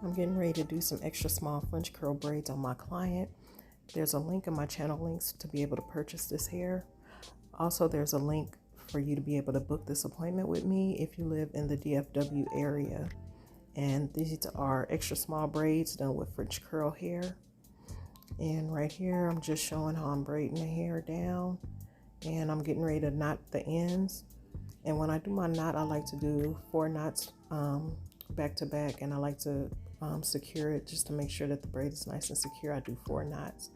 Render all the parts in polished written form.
I'm getting ready to do some extra small French curl braids on my client. There's a link in my channel links to be able to purchase this hair. Also, there's a link for you to be able to book this appointment with me if you live in the DFW area. And these are extra small braids done with French curl hair. And right here, I'm just showing how I'm braiding the hair down. And I'm getting ready to knot the ends. And when I do my knot, I like to do 4 knots back to back, and I like to secure it just to make sure that the braid is nice and secure. I do 4 knots,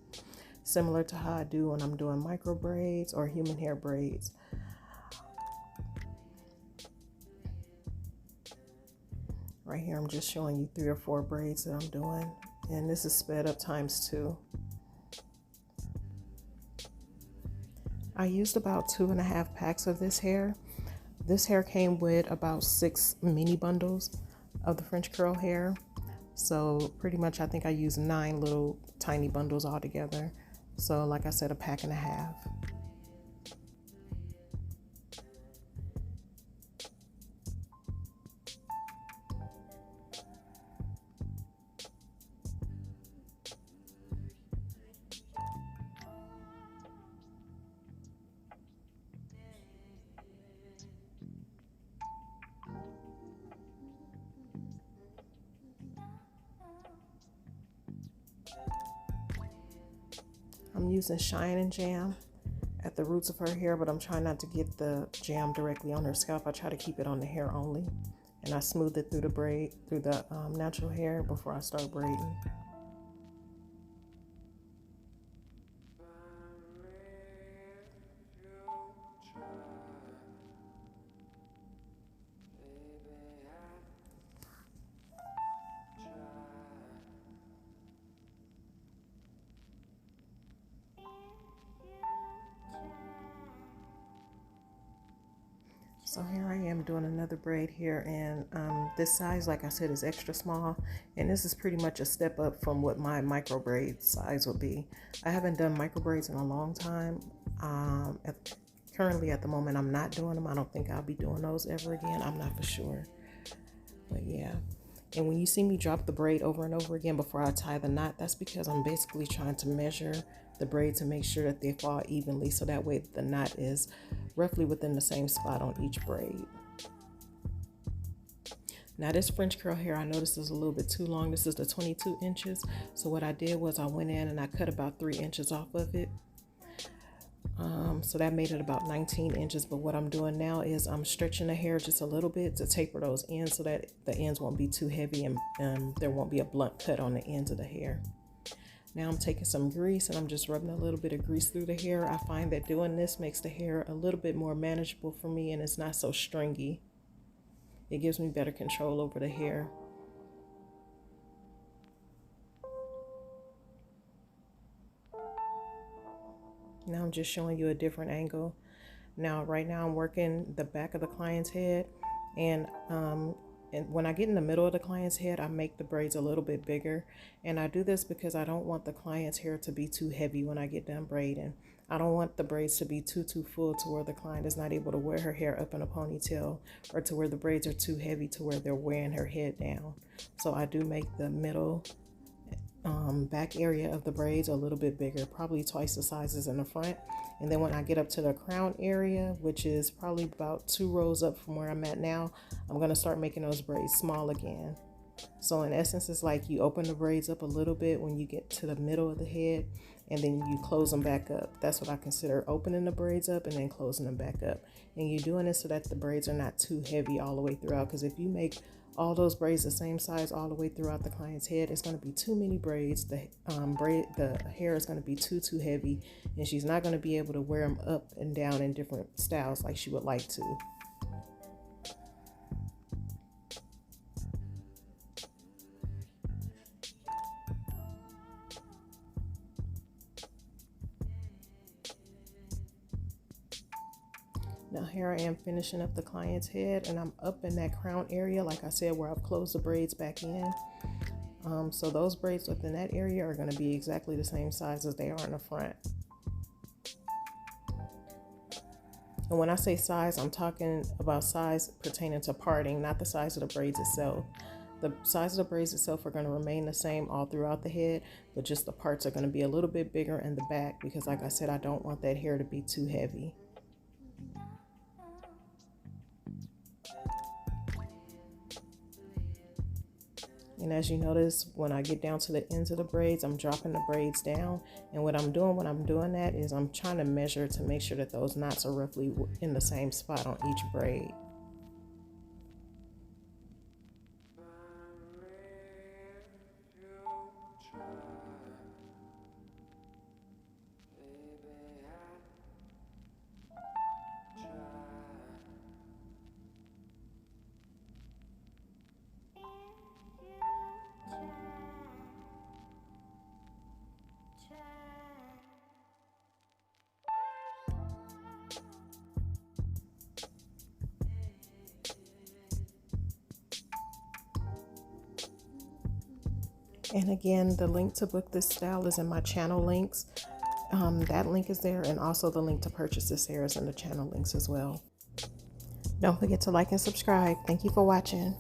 similar to how I do when I'm doing micro braids or human hair braids. Right here, I'm just showing you 3 or 4 braids that I'm doing, and this is sped up times 2. I used about 2.5 packs of this hair. This hair came with about 6 mini bundles of the French curl hair. So pretty much I think I used 9 little tiny bundles altogether. So like I said, a pack and a half. I'm using Shine and Jam at the roots of her hair, but I'm trying not to get the jam directly on her scalp. I try to keep it on the hair only, and I smooth it through the braid, through the natural hair before I start braiding. So here I am doing another braid here, and this size, like I said, is extra small, and this is pretty much a step up from what my micro braid size would be. I haven't done micro braids in a long time. Currently at the moment I'm not doing them. I don't think I'll be doing those ever again. I'm not for sure, but yeah. And when you see me drop the braid over and over again before I tie the knot, that's because I'm basically trying to measure the braid to make sure that they fall evenly, so that way the knot is roughly within the same spot on each braid. Now this French curl hair, I noticed is a little bit too long. This is the 22 inches. So what I did was I went in and I cut about 3 inches off of it. So that made it about 19 inches. But what I'm doing now is I'm stretching the hair just a little bit to taper those ends so that the ends won't be too heavy and there won't be a blunt cut on the ends of the hair. Now I'm taking some grease and I'm just rubbing a little bit of grease through the hair. I find that doing this makes the hair a little bit more manageable for me, and it's not so stringy. It gives me better control over the hair. Now I'm just showing you a different angle. Now right now I'm working the back of the client's head, and when I get in the middle of the client's head, I make the braids a little bit bigger. And I do this because I don't want the client's hair to be too heavy when I get done braiding. I don't want the braids to be too full to where the client is not able to wear her hair up in a ponytail, or to where the braids are too heavy to where they're wearing her head down. So I do make the middle back area of the braids a little bit bigger, probably twice the size as in the front. And then when I get up to the crown area, which is probably about 2 rows up from where I'm at now, I'm going to start making those braids small again. So in essence, it's like you open the braids up a little bit when you get to the middle of the head, and then you close them back up. That's what I consider opening the braids up and then closing them back up. And you're doing this so that the braids are not too heavy all the way throughout, because if you make all those braids the same size all the way throughout the client's head, it's going to be too many braids. The hair is going to be too heavy, and she's not going to be able to wear them up and down in different styles like she would like to. Now here I am finishing up the client's head, and I'm up in that crown area, like I said, where I've closed the braids back in. So those braids within that area are going to be exactly the same size as they are in the front. And when I say size, I'm talking about size pertaining to parting, not the size of the braids itself. The size of the braids itself are going to remain the same all throughout the head, but just the parts are going to be a little bit bigger in the back because, like I said, I don't want that hair to be too heavy. And as you notice, when I get down to the ends of the braids, I'm dropping the braids down. And what I'm doing when I'm doing that is I'm trying to measure to make sure that those knots are roughly in the same spot on each braid. And again, the link to book this style is in my channel links. That link is there, and also the link to purchase this hair is in the channel links as well. Don't forget to like and subscribe. Thank you for watching.